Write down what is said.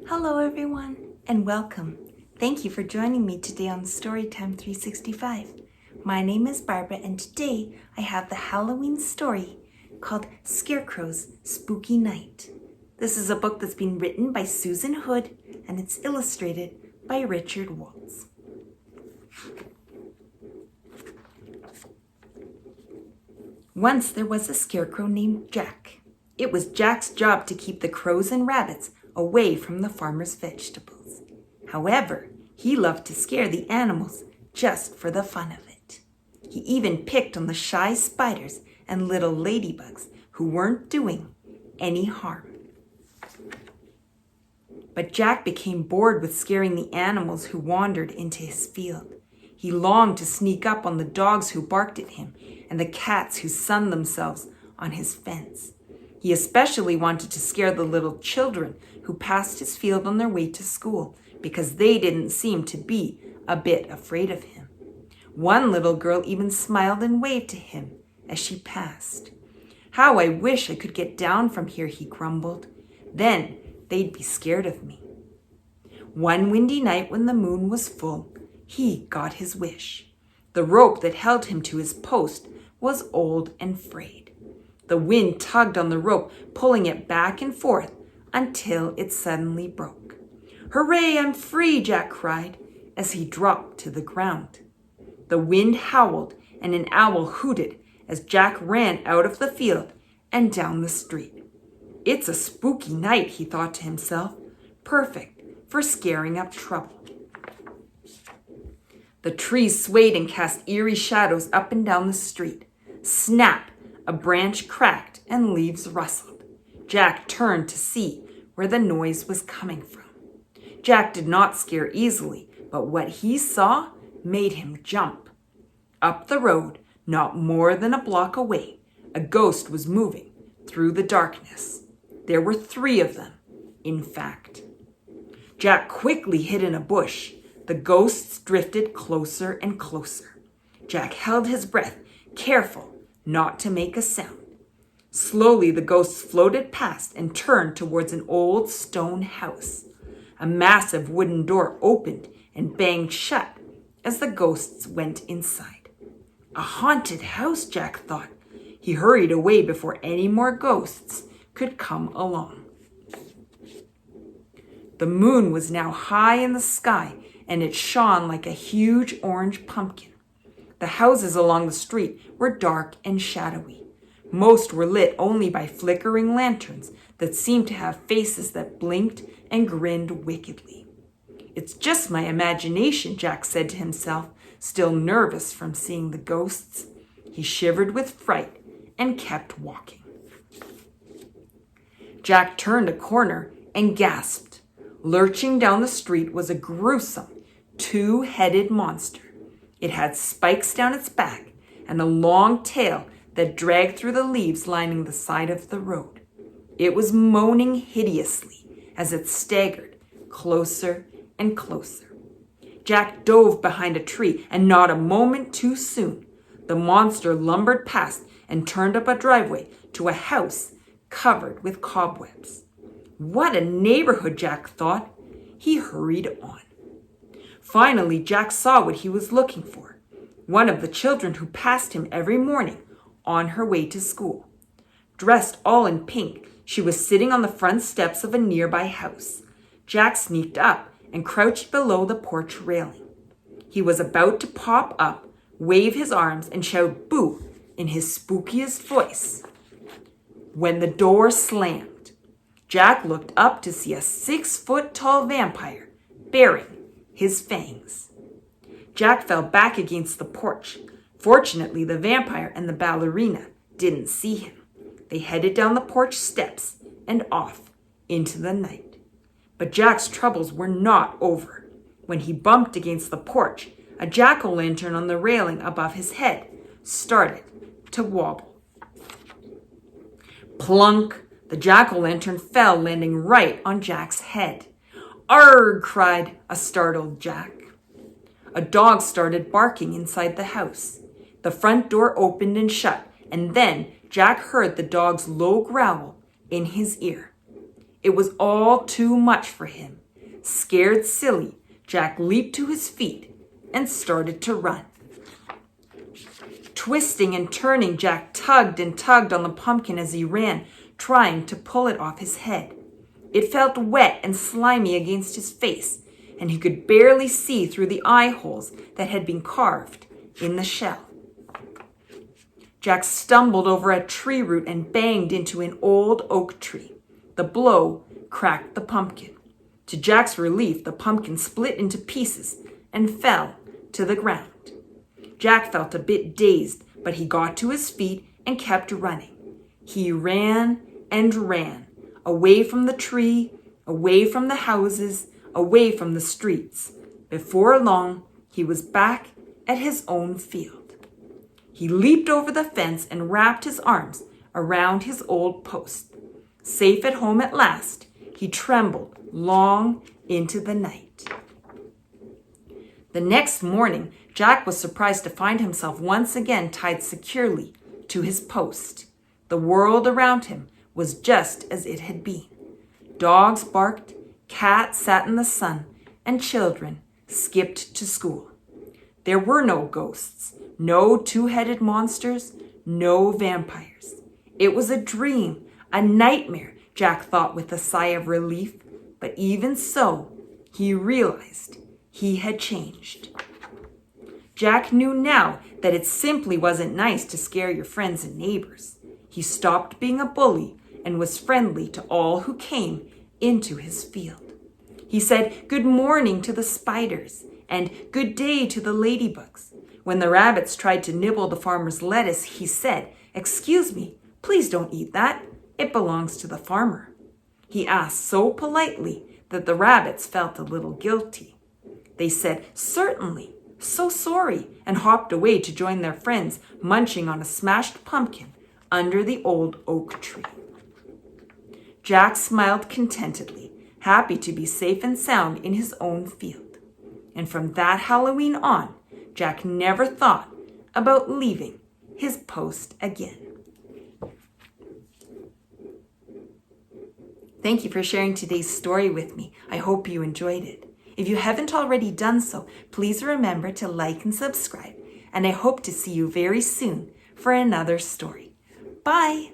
Hello everyone and welcome. Thank you for joining me today on Storytime 365. My name is Barbara and today I have the Halloween story called Scarecrow's Spooky Night. This is a book that's been written by Susan Hood and it's illustrated by Richard Waltz. Once there was a scarecrow named Jack. It was Jack's job to keep the crows and rabbits away from the farmer's vegetables. However, he loved to scare the animals just for the fun of it. He even picked on the shy spiders and little ladybugs who weren't doing any harm. But Jack became bored with scaring the animals who wandered into his field. He longed to sneak up on the dogs who barked at him and the cats who sunned themselves on his fence. He especially wanted to scare the little children who passed his field on their way to school because they didn't seem to be a bit afraid of him. One little girl even smiled and waved to him as she passed. "How I wish I could get down from here," he grumbled. "Then they'd be scared of me." One windy night when the moon was full, he got his wish. The rope that held him to his post was old and frayed. The wind tugged on the rope, pulling it back and forth until it suddenly broke. "Hooray, I'm free!" Jack cried as he dropped to the ground. The wind howled and an owl hooted as Jack ran out of the field and down the street. "It's a spooky night," he thought to himself, "perfect for scaring up trouble." The trees swayed and cast eerie shadows up and down the street. Snap! A branch cracked and leaves rustled. Jack turned to see where the noise was coming from. Jack did not scare easily, but what he saw made him jump. Up the road, not more than a block away, a ghost was moving through the darkness. There were 3 of them, in fact. Jack quickly hid in a bush. The ghosts drifted closer and closer. Jack held his breath, careful not to make a sound. Slowly, the ghosts floated past and turned towards an old stone house. A massive wooden door opened and banged shut as the ghosts went inside. A haunted house, Jack thought. He hurried away before any more ghosts could come along. The moon was now high in the sky and it shone like a huge orange pumpkin. The houses along the street were dark and shadowy. Most were lit only by flickering lanterns that seemed to have faces that blinked and grinned wickedly. "It's just my imagination," Jack said to himself, still nervous from seeing the ghosts. He shivered with fright and kept walking. Jack turned a corner and gasped. Lurching down the street was a gruesome, 2-headed monster. It had spikes down its back and a long tail that dragged through the leaves lining the side of the road. It was moaning hideously as it staggered closer and closer. Jack dove behind a tree, and not a moment too soon, the monster lumbered past and turned up a driveway to a house covered with cobwebs. What a neighborhood, Jack thought. He hurried on. Finally, Jack saw what he was looking for. One of the children who passed him every morning on her way to school. Dressed all in pink, she was sitting on the front steps of a nearby house. Jack sneaked up and crouched below the porch railing. He was about to pop up, wave his arms, and shout "boo" in his spookiest voice when the door slammed. Jack looked up to see a 6-foot-tall vampire baring his fangs. Jack fell back against the porch. Fortunately, the vampire and the ballerina didn't see him. They headed down the porch steps and off into the night. But Jack's troubles were not over. When he bumped against the porch, a jack-o'-lantern on the railing above his head started to wobble. Plunk! The jack-o'-lantern fell, landing right on Jack's head. "Arrgh!" cried a startled Jack. A dog started barking inside the house. The front door opened and shut, and then Jack heard the dog's low growl in his ear. It was all too much for him. Scared silly, Jack leaped to his feet and started to run. Twisting and turning, Jack tugged and tugged on the pumpkin as he ran, trying to pull it off his head. It felt wet and slimy against his face, and he could barely see through the eye holes that had been carved in the shell. Jack stumbled over a tree root and banged into an old oak tree. The blow cracked the pumpkin. To Jack's relief, the pumpkin split into pieces and fell to the ground. Jack felt a bit dazed, but he got to his feet and kept running. He ran and ran, away from the tree, away from the houses, away from the streets. Before long, he was back at his own field. He leaped over the fence and wrapped his arms around his old post. Safe at home at last, he trembled long into the night. The next morning, Jack was surprised to find himself once again tied securely to his post. The world around him was just as it had been. Dogs barked, cats sat in the sun, and children skipped to school. There were no ghosts, no two-headed monsters, no vampires. It was a dream, a nightmare, Jack thought with a sigh of relief. But even so, he realized he had changed. Jack knew now that it simply wasn't nice to scare your friends and neighbors. He stopped being a bully and was friendly to all who came into his field. He said good morning to the spiders and good day to the ladybugs. When the rabbits tried to nibble the farmer's lettuce, he said, "Excuse me, please don't eat that. It belongs to the farmer." He asked so politely that the rabbits felt a little guilty. They said, "Certainly, so sorry," and hopped away to join their friends munching on a smashed pumpkin under the old oak tree. Jack smiled contentedly, happy to be safe and sound in his own field. And from that Halloween on, Jack never thought about leaving his post again. Thank you for sharing today's story with me. I hope you enjoyed it. If you haven't already done so, please remember to like and subscribe, and I hope to see you very soon for another story. Bye!